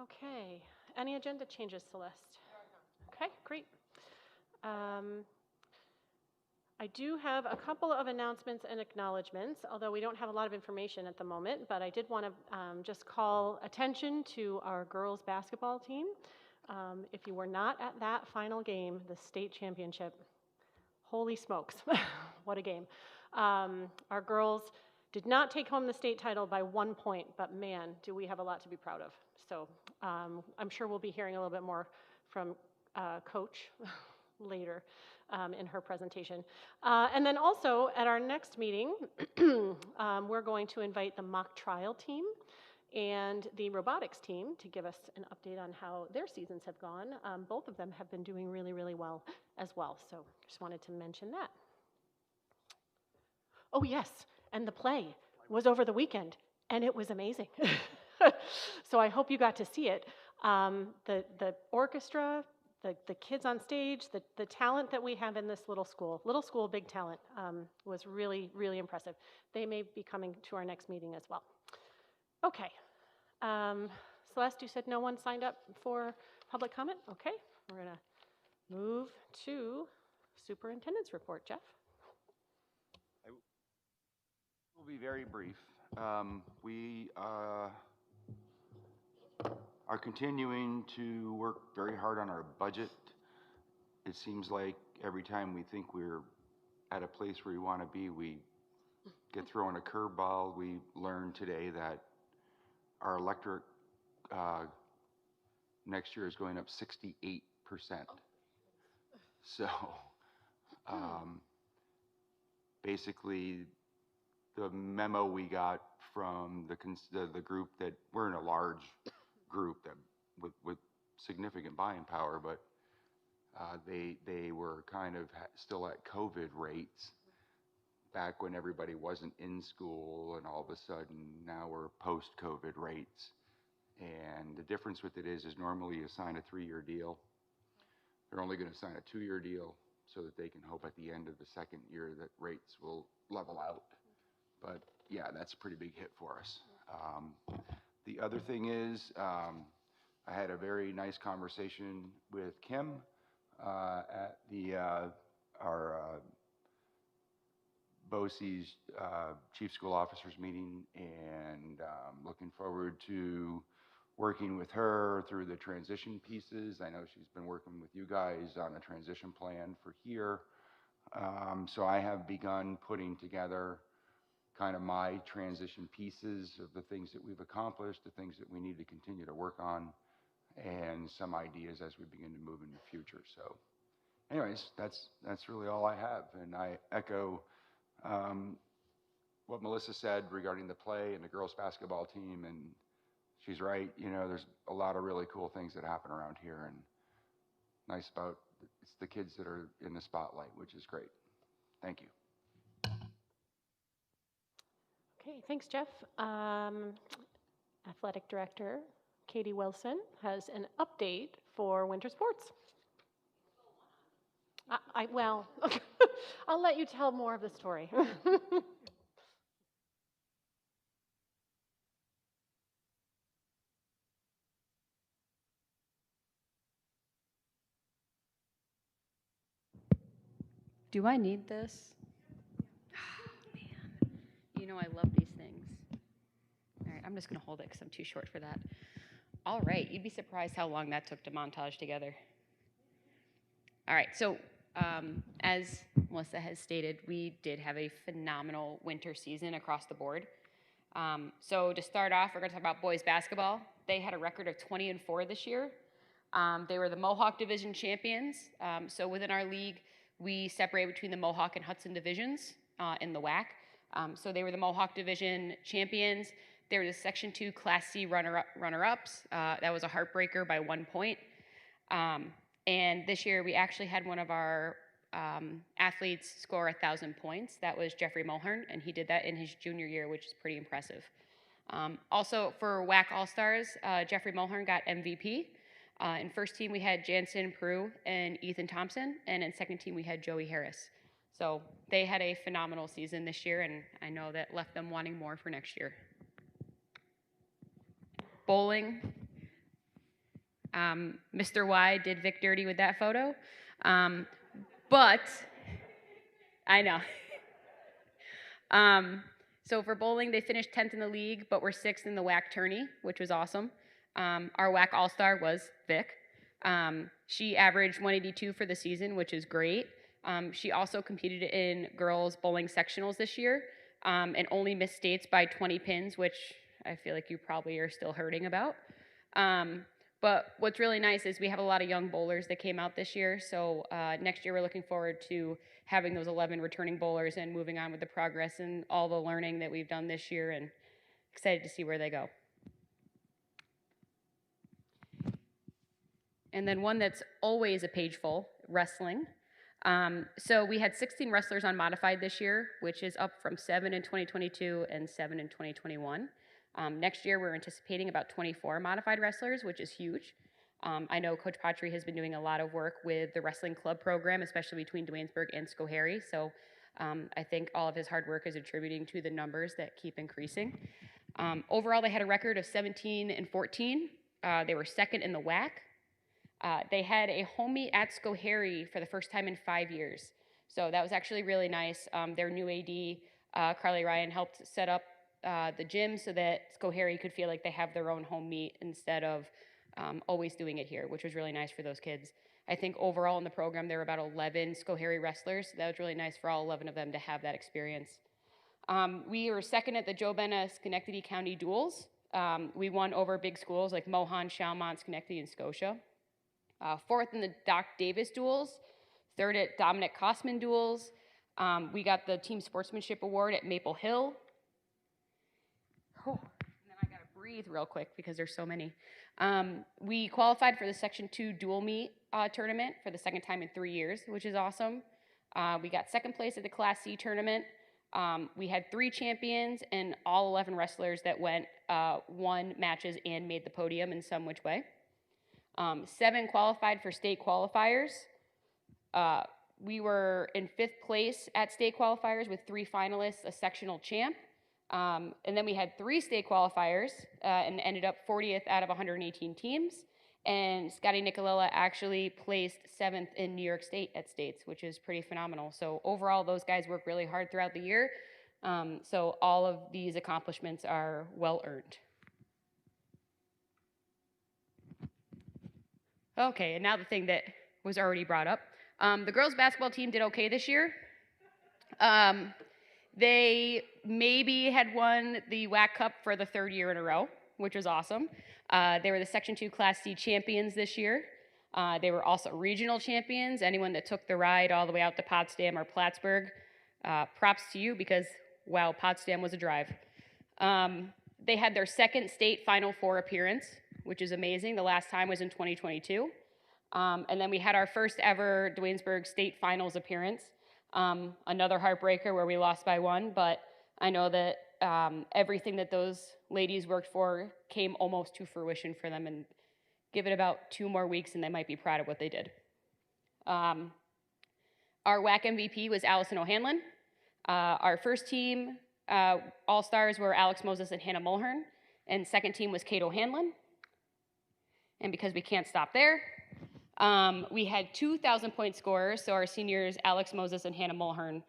Okay, any agenda changes, Celeste? Okay, great. I do have a couple of announcements and acknowledgements, although we don't have a lot of information at the moment, but I did want to just call attention to our girls basketball team. If you were not at that final game, the state championship, holy smokes, what a game. Our girls did not take home the state title by 1 point, but man, do we have a lot to be proud of. So I'm sure we'll be hearing a little bit more from Coach later in her presentation. And then also at our next meeting, we're going to invite the mock trial team and the robotics team to give us an update on how their seasons have gone. Both of them have been doing really, really well as well. So just wanted to mention that. Oh yes, and the play was over the weekend, and it was amazing. So I hope you got to see it. The orchestra, the kids on stage, the talent that we have in this little school, big talent, was really, really impressive. They may be coming to our next meeting as well. Okay. Celeste, you said no one signed up for public comment? Okay, we're gonna move to superintendent's report. Jeff? I will be very brief. We are continuing to work very hard on our budget. It seems like every time we think we're at a place where we want to be, we get thrown a curveball. We learned today that our electric next year is going up 68%. So basically the memo we got from the group, that we're in a large group that with significant buying power, but they were kind of still at COVID rates back when everybody wasn't in school, and all of a sudden now we're post-COVID rates. And the difference with it is normally you sign a 3-year deal. They're only going to sign a 2-year deal so that they can hope at the end of the second year that rates will level out. But yeah, that's a pretty big hit for us. The other thing is, I had a very nice conversation with Kim at our BOCE's Chief School Officers meeting, and looking forward to working with her through the transition pieces. I know she's been working with you guys on a transition plan for here. So I have begun putting together kind of my transition pieces of the things that we've accomplished, the things that we need to continue to work on, and some ideas as we begin to move in the future. So anyways, that's really all I have. And I echo what Melissa said regarding the play and the girls basketball team, and she's right. You know, there's a lot of really cool things that happen around here, and nice about it's the kids that are in the spotlight, which is great. Thank you. Okay, thanks, Jeff. Athletic Director Katie Wilson has an update for winter sports. Well, I'll let you tell more of the story. Do I need this? Oh, man. You know I love these things. All right, I'm just going to hold it because I'm too short for that. All right, you'd be surprised how long that took to montage together. All right, so as Melissa has stated, we did have a phenomenal winter season across the board. So to start off, we're going to talk about boys basketball. They had a record of 20-4 this year. They were the Mohawk Division champions. So within our league, we separate between the Mohawk and Hudson divisions in the WAC. So they were the Mohawk Division champions. They were the Section 2 Class C runner-ups. That was a heartbreaker by 1 point. And this year, we actually had one of our athletes score 1,000 points. That was Jeffrey Mulhern, and he did that in his junior year, which is pretty impressive. Also, for WAC All-Stars, Jeffrey Mulhern got MVP. In first team, we had Jansen Prue and Ethan Thompson, and in second team, we had Joey Harris. So they had a phenomenal season this year, and I know that left them wanting more for next year. Bowling, Mr. Y did Vic dirty with that photo. But I know. So for bowling, they finished 10th in the league, but were 6th in the WAC tourney, which was awesome. Our WAC All-Star was Vic. She averaged 182 for the season, which is great. She also competed in girls bowling sectionals this year and only missed states by 20 pins, which I feel like you probably are still hurting about. But what's really nice is we have a lot of young bowlers that came out this year. So next year we're looking forward to having those 11 returning bowlers and moving on with the progress and all the learning that we've done this year, and excited to see where they go. And then one that's always a page full, wrestling. So we had 16 wrestlers on modified this year, which is up from 7 in 2022 and 7 in 2021. Next year, we're anticipating about 24 modified wrestlers, which is huge. I know Coach Patry has been doing a lot of work with the wrestling club program, especially between Duanesburg and Schoharie. So I think all of his hard work is attributing to the numbers that keep increasing. Overall, they had a record of 17 and 14. They were second in the WAC. They had a home meet at Schoharie for the first time in 5 years. So that was actually really nice. Their new AD, Carly Ryan, helped set up the gym so that Schoharie could feel like they have their own home meet instead of always doing it here, which was really nice for those kids. I think overall in the program there were about 11 Schoharie wrestlers, so that was really nice for all 11 of them to have that experience. We were second at the Joe Bena Schenectady County duels. We won over big schools like Mohan, Chalmont, Schenectady, and Scotia. Fourth in the Doc Davis duels, third at Dominic Kosman duels. We got the Team Sportsmanship Award at Maple Hill. Oh, and then I gotta breathe real quick because there's so many. We qualified for the Section 2 dual meet tournament for the second time in 3 years, which is awesome. We got second place at the Class C tournament. We had 3 champions and all 11 wrestlers that went won matches and made the podium in some which way. 7 qualified for state qualifiers. We were in 5th place at state qualifiers with 3 finalists, a sectional champ. And then we had 3 state qualifiers and ended up 40th out of 118 teams. And Scotty Nicolella actually placed 7th in New York State at states, which is pretty phenomenal. So overall, those guys work really hard throughout the year. So all of these accomplishments are well earned. Okay, and now the thing that was already brought up. The girls basketball team did okay this year. They maybe had won the WAC Cup for the 3rd year in a row, which was awesome. They were the Section 2 Class C champions this year. They were also regional champions. Anyone that took the ride all the way out to Potsdam or Plattsburgh, props to you because, wow, Potsdam was a drive. They had their 2nd state Final Four appearance, which is amazing. The last time was in 2022. And then we had our first ever Duanesburg State Finals appearance. Another heartbreaker where we lost by 1, but I know that everything that those ladies worked for came almost to fruition for them, and give it about 2 more weeks and they might be proud of what they did. Our WAC MVP was Allison O'Hanlon. Our first team All-Stars were Alex Moses and Hannah Mulhern, and second team was Kate O'Hanlon. And because we can't stop there, we had 2,000-point scorers, so our seniors, Alex Moses and Hannah Mulhern,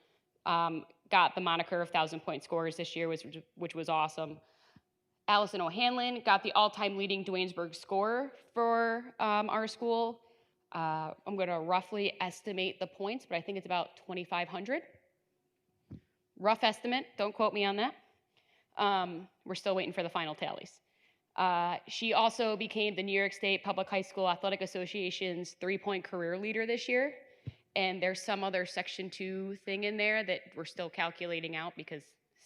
got the moniker of 1,000-point scorers this year, which was awesome. Allison O'Hanlon got the all-time leading Duanesburg scorer for our school. I'm gonna roughly estimate the points, but I think it's about 2,500. Rough estimate, don't quote me on that. We're still waiting for the final tallies. She also became the New York State Public High School Athletic Association's 3-point career leader this year. And there's some other Section 2 thing in there that we're still calculating out because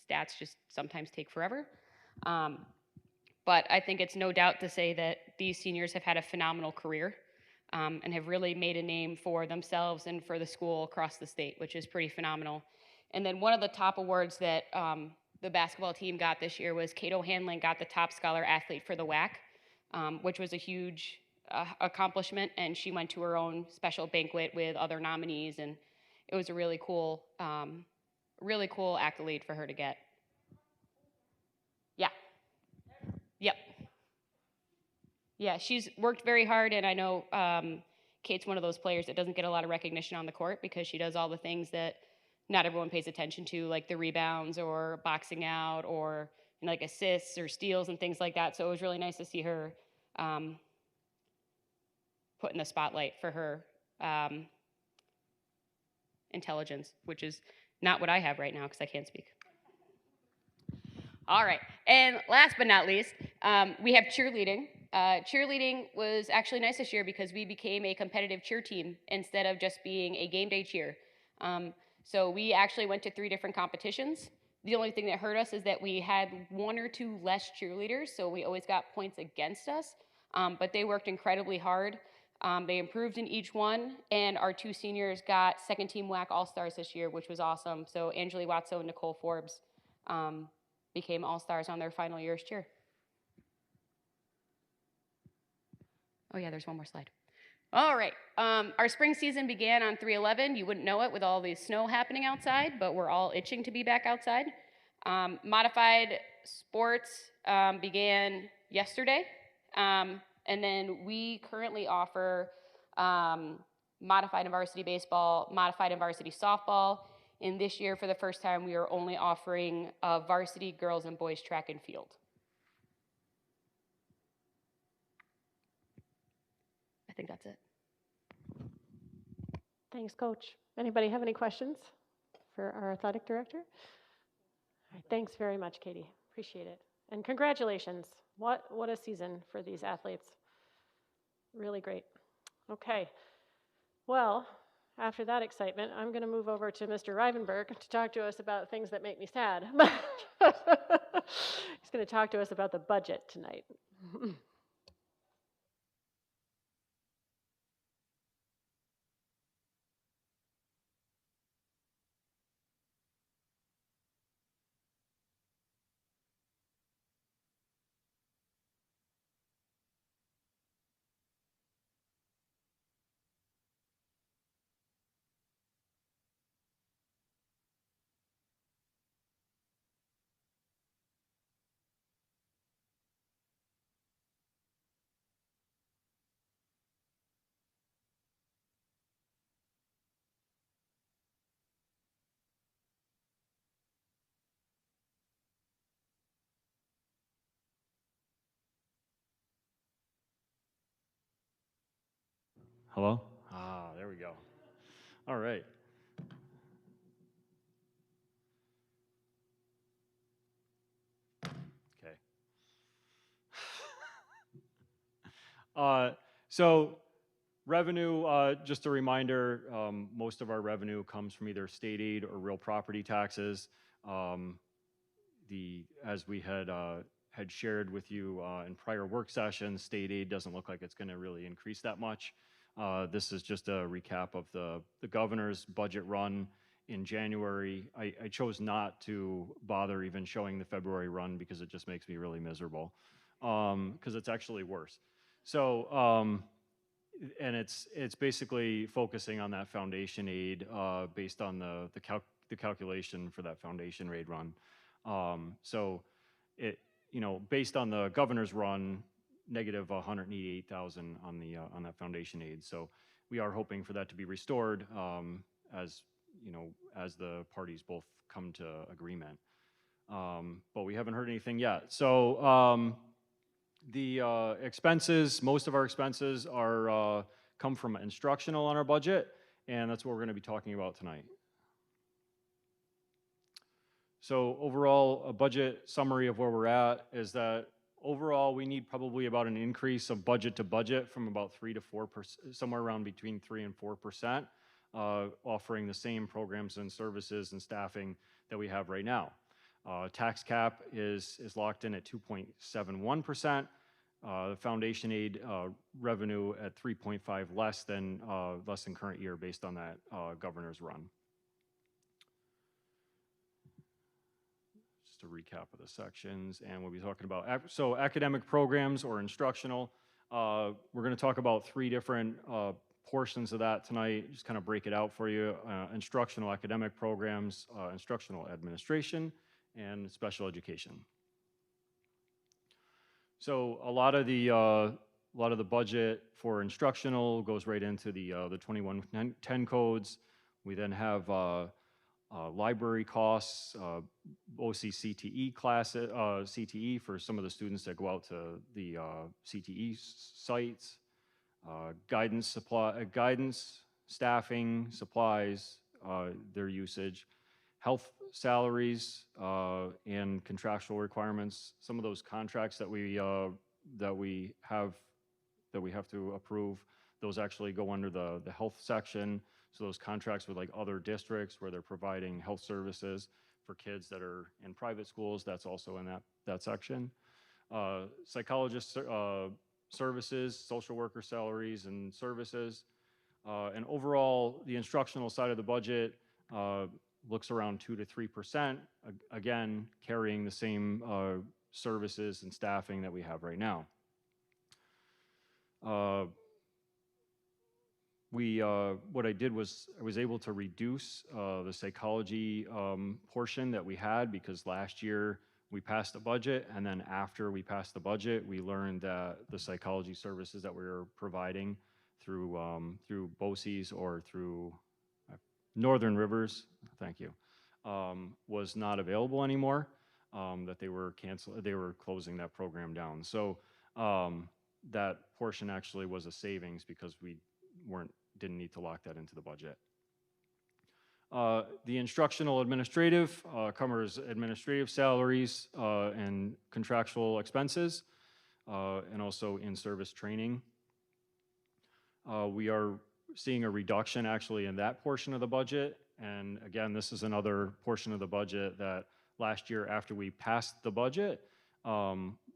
stats just sometimes take forever. But I think it's no doubt to say that these seniors have had a phenomenal career and have really made a name for themselves and for the school across the state, which is pretty phenomenal. And then one of the top awards that the basketball team got this year was Kate O'Hanlon got the top scholar athlete for the WAC, which was a huge accomplishment, and she went to her own special banquet with other nominees, and it was a really cool accolade for her to get. Yeah. Yep. Yeah, she's worked very hard, and I know Kate's one of those players that doesn't get a lot of recognition on the court because she does all the things that not everyone pays attention to, like the rebounds or boxing out or like assists or steals and things like that. So it was really nice to see her um, put in the spotlight for her intelligence, which is not what I have right now because I can't speak. All right, and last but not least, we have cheerleading. Cheerleading was actually nice this year because we became a competitive cheer team instead of just being a game day cheer. So we actually went to 3 different competitions. The only thing that hurt us is that we had 1 or 2 less cheerleaders, so we always got points against us. But they worked incredibly hard. They improved in each one, and our 2 seniors got second team WAC All-Stars this year, which was awesome. So Angeli Watso and Nicole Forbes became All-Stars on their final year's cheer. Oh yeah, there's one more slide. All right, our spring season began on 3/11. You wouldn't know it with all the snow happening outside, but we're all itching to be back outside. Modified sports began yesterday, and then we currently offer modified and varsity baseball, modified and varsity softball, and this year, for the first time, we are only offering varsity girls and boys track and field. I think that's it. Thanks, Coach. Anybody have any questions for our athletic director? All right, thanks very much, Katie. Appreciate it. And congratulations. What a season for these athletes. Really great. Okay. Well, after that excitement, I'm going to move over to Mr. Rivenberg to talk to us about things that make me sad. He's going to talk to us about the budget tonight. Hello? There we go. All right. Okay. So revenue, just a reminder, most of our revenue comes from either state aid or real property taxes. As we had shared with you in prior work sessions, state aid doesn't look like it's going to really increase that much. This is just a recap of the governor's budget run in January. I chose not to bother even showing the February run because it just makes me really miserable, because it's actually worse. So, and it's basically focusing on that foundation aid based on the calculation for that foundation aid run. So it, based on the governor's run, negative 188,000 on that foundation aid. So we are hoping for that to be restored as the parties both come to agreement. But we haven't heard anything yet. So the expenses, most of our expenses are come from instructional on our budget, and that's what we're going to be talking about tonight. So overall, a budget summary of where we're at is that overall we need probably about an increase of budget to budget from about 3 to 4%, somewhere around between 3 and 4%, offering the same programs and services and staffing that we have right now. Tax cap is locked in at 2.71%. The foundation aid revenue at 3.5 less than current year based on that governor's run. Just a recap of the sections, and we'll be talking about so academic programs or instructional. We're going to talk about 3 different portions of that tonight. Just kind of break it out for you: instructional academic programs, instructional administration, and special education. So a lot of the lot of the budget for instructional goes right into the 2110 codes. We then have library costs, OC CTE classes, CTE for some of the students that go out to the CTE sites, guidance, staffing, supplies, their usage, health salaries, and contractual requirements. Some of those contracts that we have to approve, those actually go under the health section. So those contracts with like other districts where they're providing health services for kids that are in private schools, that's also in that section. Psychologist services, social worker salaries and services. And overall, the instructional side of the budget looks around 2 to 3%, again, carrying the same services and staffing that we have right now. What I did was I was able to reduce the psychology portion that we had, because last year we passed the budget, and then after we passed the budget, we learned that the psychology services that we were providing through BOCES or through Northern Rivers, thank you, was not available anymore. That they were closing that program down. So that portion actually was a savings because we didn't need to lock that into the budget. The instructional administrative covers administrative salaries and contractual expenses, and also in-service training. We are seeing a reduction actually in that portion of the budget. And again, this is another portion of the budget that last year after we passed the budget,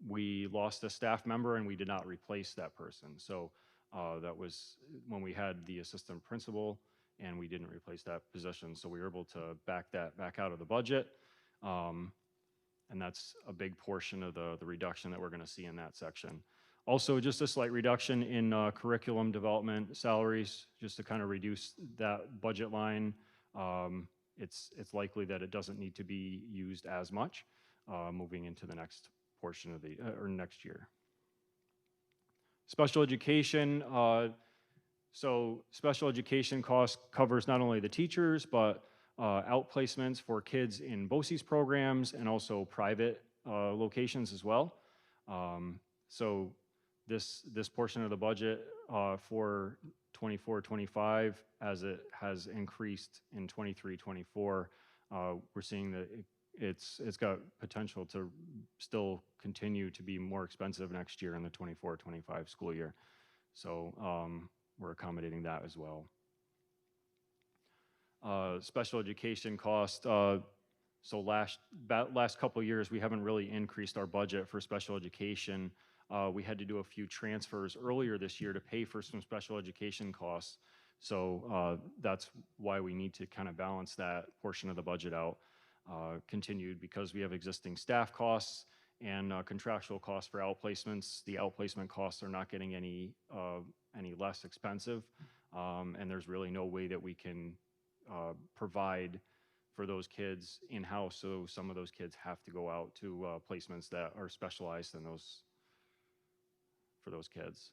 we lost a staff member and we did not replace that person. So that was when we had the assistant principal and we didn't replace that position. So we were able to back that back out of the budget. And that's a big portion of the reduction that we're going to see in that section. Also, just a slight reduction in curriculum development salaries, just to kind of reduce that budget line. It's likely that it doesn't need to be used as much moving into the next portion of or next year. Special education. So special education cost covers not only the teachers, but outplacements for kids in BOCES programs and also private locations as well. So this portion of the budget for 24-25, as it has increased in 23-24, we're seeing that it's got potential to still continue to be more expensive next year in the 24-25 school year. So we're accommodating that as well. Special education cost. So last couple of years, we haven't really increased our budget for special education. We had to do a few transfers earlier this year to pay for some special education costs. So that's why we need to kind of balance that portion of the budget out. Continued because we have existing staff costs and contractual costs for outplacements. The outplacement costs are not getting any less expensive, and there's really no way that we can provide for those kids in-house. So some of those kids have to go out to placements that are specialized in those for those kids.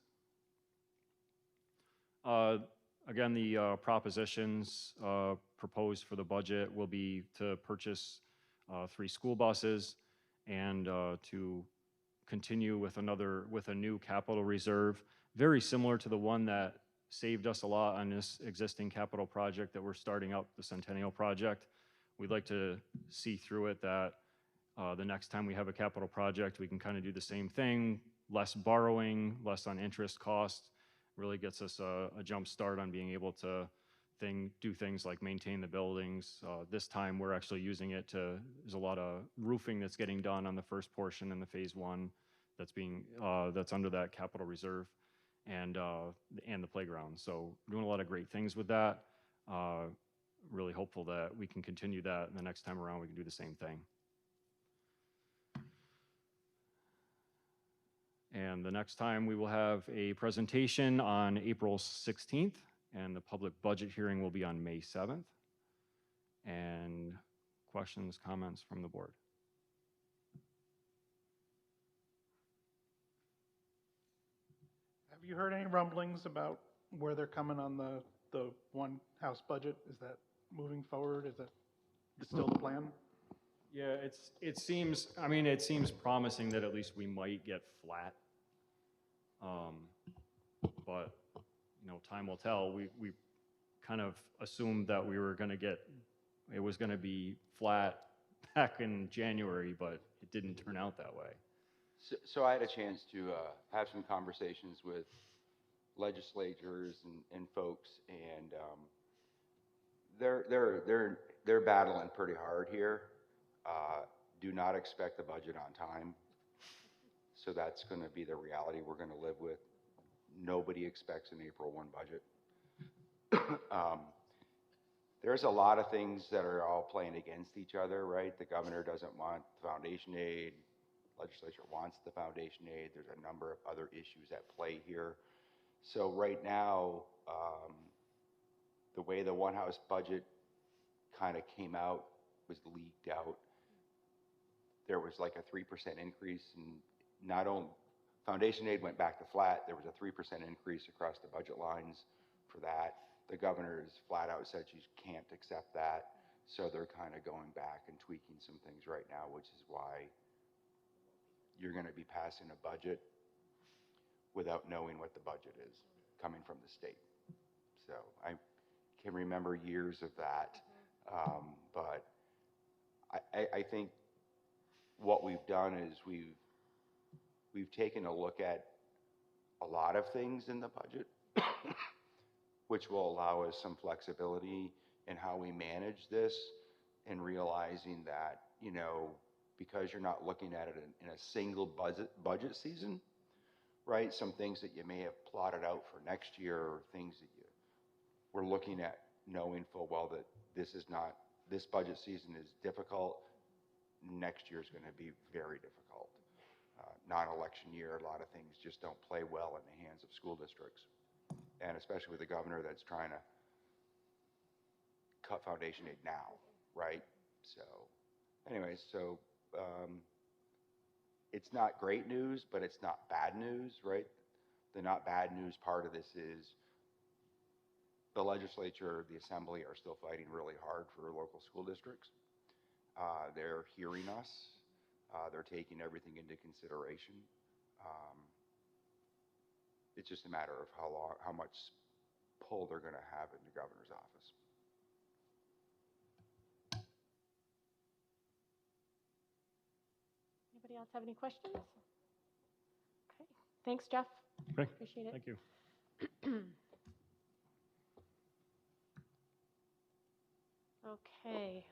Again, the propositions proposed for the budget will be to purchase 3 school buses and to continue with a new capital reserve, very similar to the one that saved us a lot on this existing capital project that we're starting up, the Centennial Project. We'd like to see through it that the next time we have a capital project, we can kind of do the same thing, less borrowing, less on interest costs. Really gets us a jump start on being able to do things like maintain the buildings. This time we're actually using it there's a lot of roofing that's getting done on the first portion in the phase 1 that's under that capital reserve, and the playground. So we're doing a lot of great things with that. Really hopeful that we can continue that, and the next time around we can do the same thing. And the next time we will have a presentation on April 16th, and the public budget hearing will be on May 7th. And questions, comments from the board? you heard any rumblings about where they're coming on the one house budget? Is that moving forward? Is that still the plan? Yeah, it seems, I mean, it seems promising that at least we might get flat. But, you know, time will tell. We kind of assumed that we were going to get, it was going to be flat back in January, but it didn't turn out that way. So I had a chance to have some conversations with legislators and folks, and they're battling pretty hard here. Do not expect the budget on time. So that's going to be the reality we're going to live with. Nobody expects an April 1 budget. There's a lot of things that are all playing against each other, right? The governor doesn't want foundation aid. Legislature wants the foundation aid. There's a number of other issues at play here. So right now, the way the one house budget kind of came out was leaked out. There was like a 3% increase, and not only foundation aid went back to flat, there was a 3% increase across the budget lines for that. The governor has flat out said she can't accept that. So they're kind of going back and tweaking some things right now, which is why you're going to be passing a budget without knowing what the budget is coming from the state. So I can remember years of that. But I think what we've done is we've taken a look at a lot of things in the budget, which will allow us some flexibility in how we manage this, and realizing that, you know, because you're not looking at it in a single budget season, right? Some things that you may have plotted out for next year, or things that you were looking at knowing full well that this budget season is difficult. Next year is going to be very difficult. Non-election year, a lot of things just don't play well in the hands of school districts. And especially with the governor that's trying to cut foundation aid now, right? So anyways, it's not great news, but it's not bad news, right? The not bad news part of this is the legislature, the assembly are still fighting really hard for local school districts. They're hearing us. They're taking everything into consideration. It's just a matter of how much pull they're going to have in the governor's office. Anybody else have any questions? Okay, thanks, Jeff. Okay. Appreciate it. Thank you. Okay,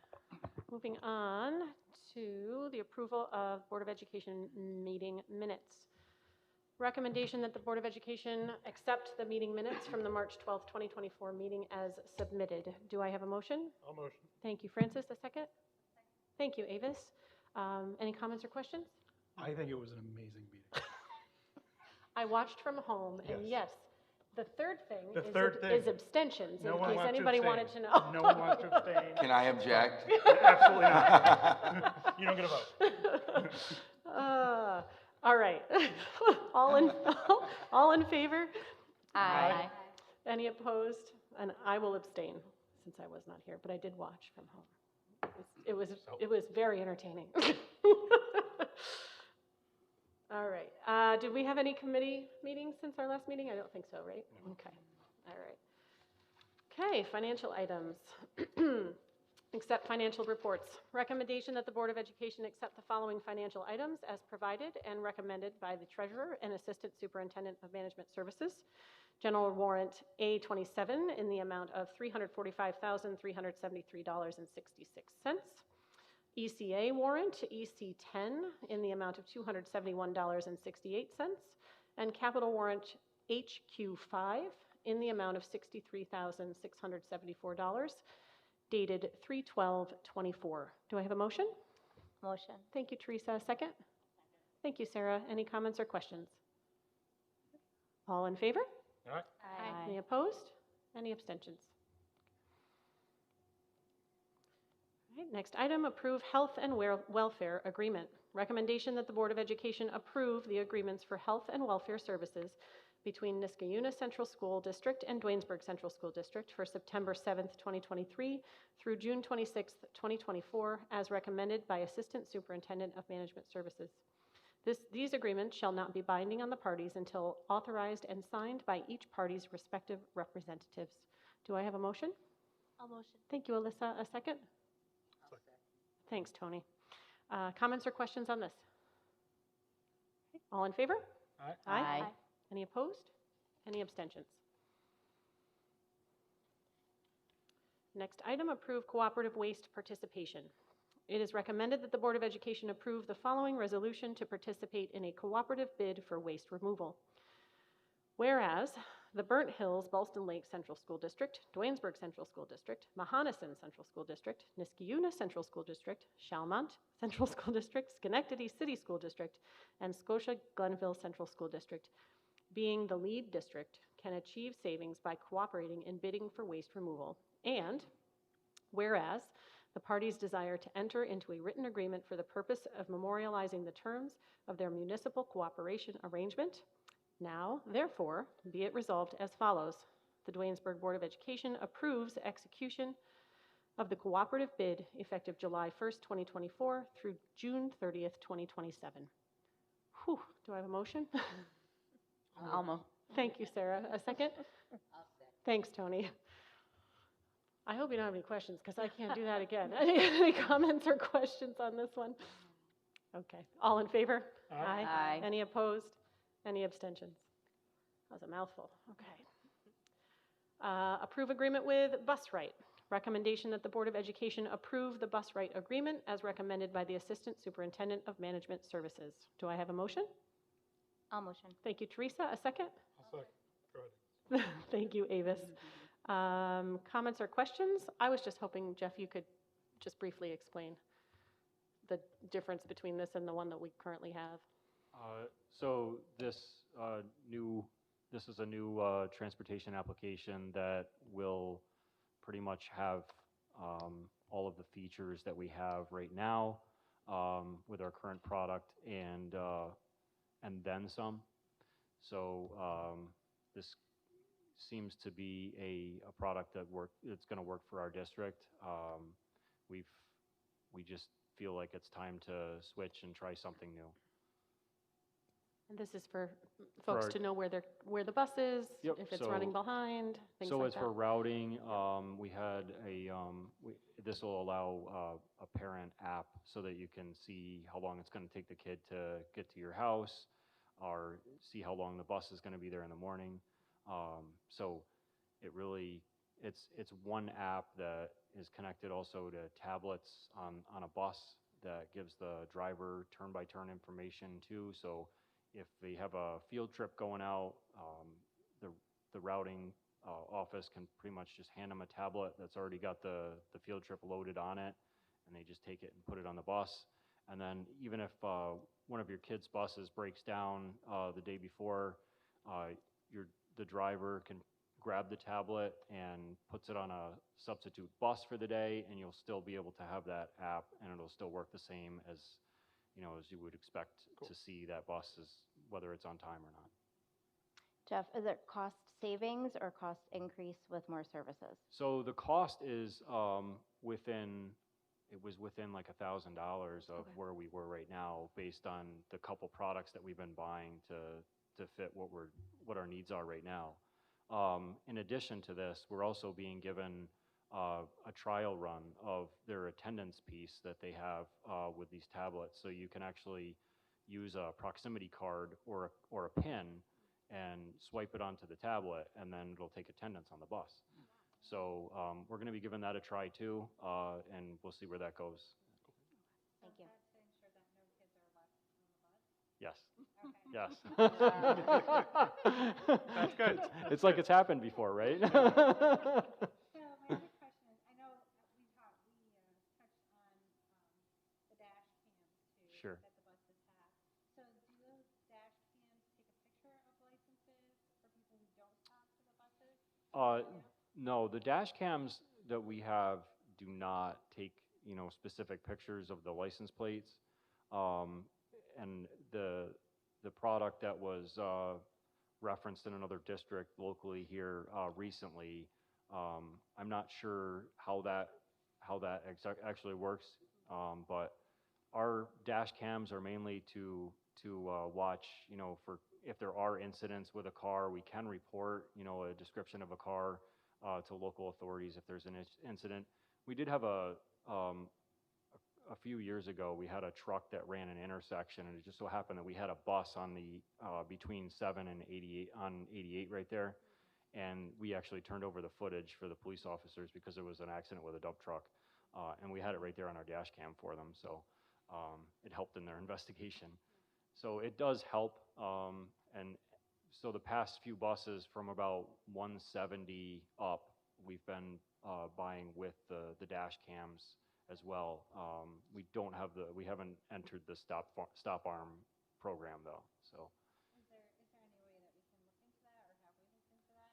moving on to the approval of Board of Education meeting minutes. Recommendation that the Board of Education accept the meeting minutes from the March 12th, 2024 meeting as submitted. Do I have a motion? I'll motion. Thank you, Francis. A second? Thank you, Avis. Any comments or questions? I think it was an amazing meeting. I watched from home, and yes, the third thing, is abstentions, No in one case wants to anybody abstain. wanted to know. No one wants to abstain. Can I object? Absolutely not. You don't get a vote. All right. all in favor? Aye. Any opposed? And I will abstain since I was not here, but I did watch from home. It was very entertaining. All right. Did we have any committee meetings since our last meeting? I don't think so, right? No. Okay. All right. Okay, financial items. Accept financial reports. Recommendation that the Board of Education accept the following financial items as provided and recommended by the Treasurer and Assistant Superintendent of Management Services. General warrant A27 in the amount of $345,373.66. ECA warrant EC10 in the amount of $271.68. And capital warrant HQ5 in the amount of $63,674. Dated 3/12/24. Do I have a motion? Motion. Thank you, Teresa. Second? Thank you, Sarah. Any comments or questions? All in favor? All right. Aye. Any opposed? Any abstentions? All right, next item, approve health and welfare agreement. Recommendation that the Board of Education approve the agreements for health and welfare services between Niskayuna Central School District and Dwaynesburg Central School District for September 7th, 2023 through June 26th, 2024, as recommended by Assistant Superintendent of Management Services. These agreements shall not be binding on the parties until authorized and signed by each party's respective representatives. Do I have a motion? I'll motion. Thank you, Alyssa. A second? Thanks, Tony. Comments or questions on this? All in favor? Aye. Any opposed? Any abstentions? Next item, approve cooperative waste participation. It is recommended that the Board of Education approve the following resolution to participate in a cooperative bid for waste removal. Whereas the Burnt Hills Ballston Lake Central School District, Dwaynesburg Central School District, Mahonison Central School District, Niskayuna Central School District, Chalmont Central School District, Schenectady City School District, and Scotia Glenville Central School District, being the lead district, can achieve savings by cooperating in bidding for waste removal. And whereas the parties desire to enter into a written agreement for the purpose of memorializing the terms of their municipal cooperation arrangement, now, therefore, be it resolved as follows. The Dwaynesburg Board of Education approves execution of the cooperative bid effective July 1st, 2024 through June 30th, 2027. Whew, do I have a motion? Almo. Thank you, Sarah. A second? Thanks, Tony. I hope you don't have any questions because I can't do that again. Any comments or questions on this one? Okay. All in favor? Aye. Any opposed? Any abstentions? That was a mouthful. Okay. Approve agreement with Bus Right. Recommendation that the Board of Education approve the Bus Right agreement as recommended by the Assistant Superintendent of Management Services. Do I have a motion? I'll motion. Thank you, Teresa. A second? I'll second. Go ahead. Thank you, Avis. Comments or questions? I was just hoping, Jeff, you could just briefly explain the difference between this and the one that we currently have. So this is a new transportation application that will pretty much have all of the features that we have right now with our current product and then some. So this seems to be a product that's going to work for our district. We just feel like it's time to switch and try something new. And this is for folks our- to know where the bus is, Yep, if it's so- running behind, things So like as that. for routing, we had this will allow a parent app so that you can see how long it's going to take the kid to get to your house, or see how long the bus is going to be there in the morning. So it's one app that is connected also to tablets on a bus that gives the driver turn-by-turn information too. So if they have a field trip going out, the routing office can pretty much just hand them a tablet that's already got the field trip loaded on it, and they just take it and put it on the bus. And then even if one of your kids' buses breaks down the day before, the driver can grab the tablet and puts it on a substitute bus for the day, and you'll still be able to have that app, and it'll still work the same as you would expect to see that bus, whether it's on time or not. Jeff, is it cost savings or cost increase with more services? So the cost is within like $1,000 of Okay. where we were right now, based on the couple products that we've been buying to fit what our needs are right now. In addition to this, we're also being given a trial run of their attendance piece that they have with these tablets. So you can actually use a proximity card or a pin and swipe it onto the tablet, and then it'll take attendance on the bus. So we're going to be giving that a try too, and we'll see where that goes. Thank you. Yes. Yes. That's good. It's like it's happened before, right? So my other question is, I know we touched on the dash cams too. Sure. That the buses have. So do those dash cams take a picture of licenses for people who don't talk to the buses? No, the dash cams that we have do not take, specific pictures of the license plates. And the product that was referenced in another district locally here recently. I'm not sure how that actually works, but our dash cams are mainly to watch, you know, for if there are incidents with a car, we can report, you know, a description of a car to local authorities if there's an incident. We did have a few years ago, we had a truck that ran an intersection, and it just so happened that we had a bus on the between 7 and 88 on 88 right there, and we actually turned over the footage for the police officers because there was an accident with a dump truck, and we had it right there on our dash cam for them, so it helped in their investigation. So it does help, and so the past few buses from about 170 up, we've been buying with the dash cams as well. We haven't entered the stop arm program though. So. Is there any way that we can look into that, or have we looked into that?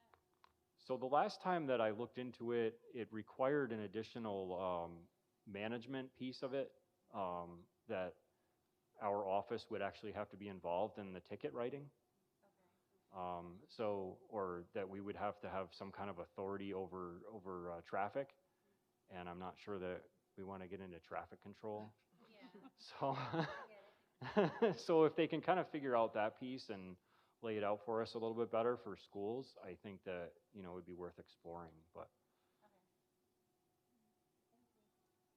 So the last time that I looked into it, it required an additional management piece of it, that our office would actually have to be involved in the ticket writing. So, or that we would have to have some kind of authority over traffic, and I'm not sure that we want to get into traffic control. Yeah. So, so if they can kind of figure out that piece and lay it out for us a little bit better for schools, I think that, you know, it would be worth exploring. But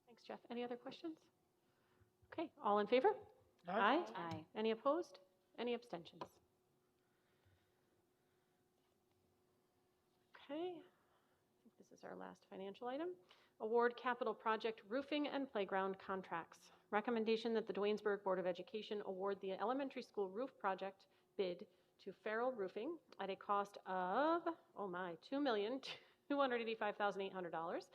Thanks, Jeff. Any other questions? Okay, all in favor? Aye. Aye. Any opposed? Any abstentions? Okay, I think this is our last financial item. Award capital project roofing and playground contracts. Recommendation that the Duanesburg Board of Education award the elementary school roof project bid to Farrell Roofing at a cost of, oh my, $2,285,800,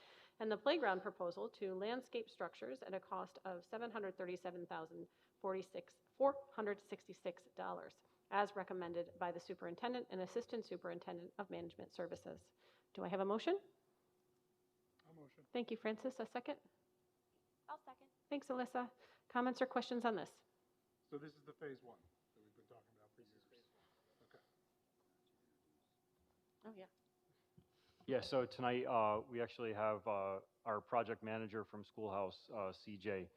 and the playground proposal to Landscape Structures at a cost of $737,466, as recommended by the superintendent and assistant superintendent of management services. Do I have a motion? I'll motion. Thank you, Francis. A second? I'll second. Thanks, Alyssa. Comments or questions on this? So this is the phase one that we've been talking about for years. Okay. Oh, yeah. yeah, so tonight we actually have our project manager from Schoolhouse, CJ,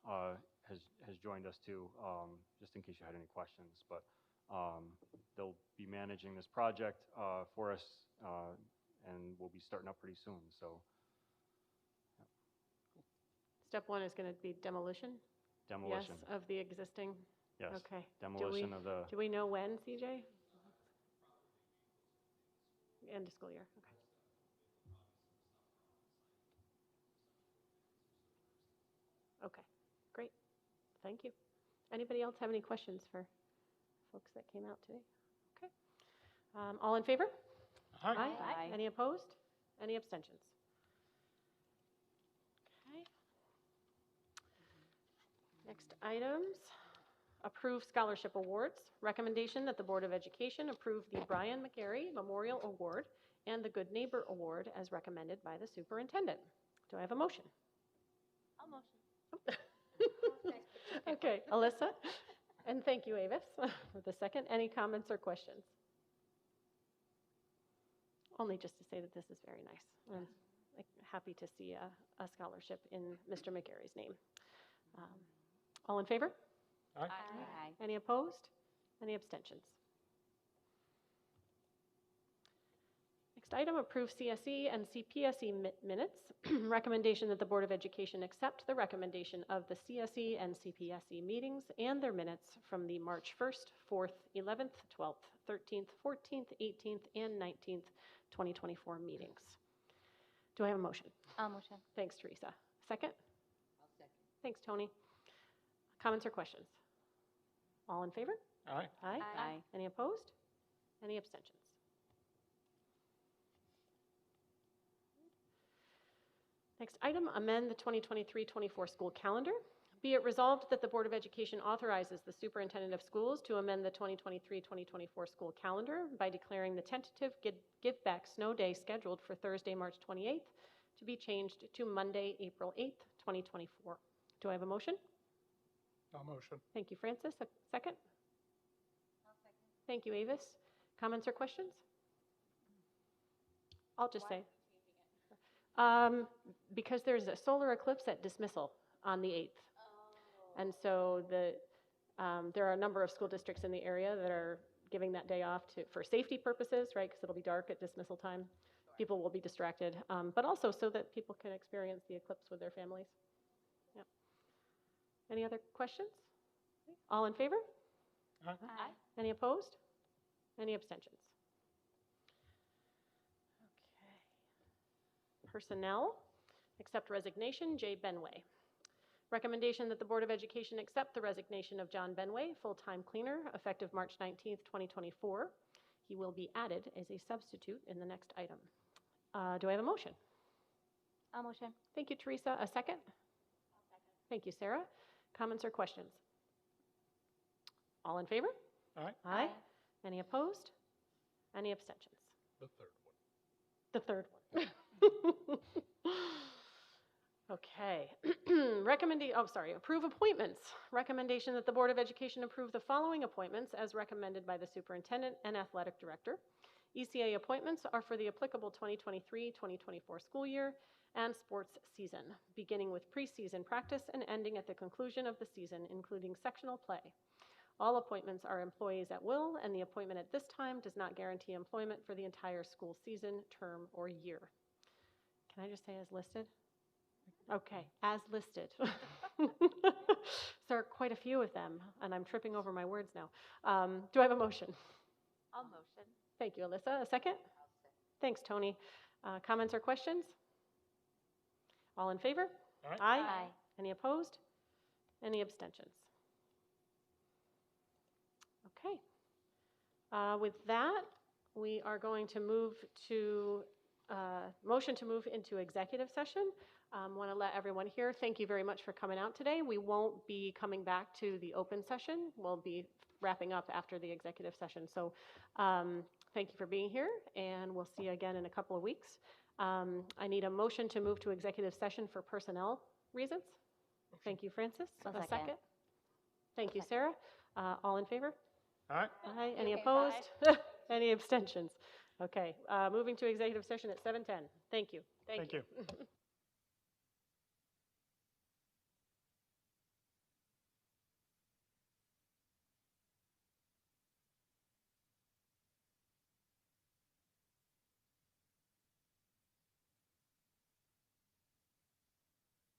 has joined us too, just in case you had any questions. But they'll be managing this project for us, and we'll be starting up pretty soon. So. Step one is going to be demolition? Demolition. Yes, of the existing? Yes. Okay. Demolition of the. Do we know when, CJ? End of school year, okay. Okay, great. Thank you. Anybody else have any questions for folks that came out today? Okay. All in favor? Aye. Aye. Any opposed? Any abstentions? Okay. Next items. Approve scholarship awards. Recommendation that the Board of Education approve the Brian McGarry Memorial Award and the Good Neighbor Award as recommended by the superintendent. Do I have a motion? I'll motion. Okay, Alyssa, and thank you, Avis, for the second. Any comments or questions? Only just to say that this is very nice. I'm happy to see a scholarship in Mr. McGarry's name. All in favor? Aye. Aye. Any opposed? Any abstentions? Next item, approve CSE and CPSE minutes. Recommendation that the Board of Education accept the recommendation of the CSE and CPSE meetings and their minutes from the March 1st, 4th, 11th, 12th, 13th, 14th, 18th, and 19th, 2024 meetings. Do I have a motion? I'll motion. Thanks, Teresa. Second? I'll second. Thanks, Tony. Comments or questions? All in favor? Aye. Aye. Aye. Any opposed? Any abstentions? Next item, amend the 2023-24 school calendar. Be it resolved that the Board of Education authorizes the superintendent of schools to amend the 2023-2024 school calendar by declaring the tentative Give Back Snow Day scheduled for Thursday, March 28th to be changed to Monday, April 8th, 2024. Do I have a motion? I'll motion. Thank you, Francis. A second? I'll second. Thank you, Avis. Comments or questions? I'll just say. Because there's a solar eclipse at dismissal on the 8th. And so there are a number of school districts in the area that are giving that day off for safety purposes, right? Because it'll be dark at dismissal time. People will be distracted, but also so that people can experience the eclipse with their families. Yeah. Any other questions? All in favor? Aye. Any opposed? Any abstentions? Okay. Personnel, accept resignation, Jay Benway. Recommendation that the Board of Education accept the resignation of John Benway, full-time cleaner, effective March 19th, 2024. He will be added as a substitute in the next item. Do I have a motion? I'll motion. Thank you, Teresa. A second? Thank you, Sarah. Comments or questions? All in favor? Aye. Aye. Any opposed? Any abstentions? The third one. The third one. Okay. Approve appointments. Recommendation that the Board of Education approve the following appointments as recommended by the superintendent and athletic director. ECA appointments are for the applicable 2023-2024 school year and sports season, beginning with preseason practice and ending at the conclusion of the season, including sectional play. All appointments are employees at will, and the appointment at this time does not guarantee employment for the entire school season, term, or year. Can I just say as listed? Okay, as listed. There are quite a few of them, and I'm tripping over my words now. Do I have a motion? I'll motion. Thank you, Alyssa. A second? Thanks, Tony. Comments or questions? All in favor? Aye. Aye. Any opposed? Any abstentions? Okay. With that, we are going to move to motion to move into executive session. Want to let everyone here, thank you very much for coming out today. We won't be coming back to the open session. We'll be wrapping up after the executive session. So thank you for being here, and we'll see you again in a couple of weeks. I need a motion to move to executive session for personnel reasons. Thank you, Francis. I'll A second. second. Thank you, Sarah. All in favor? Aye. Aye. Any Okay, opposed? Any abstentions? Okay, moving to executive session at 7:10. Thank you. Thank you.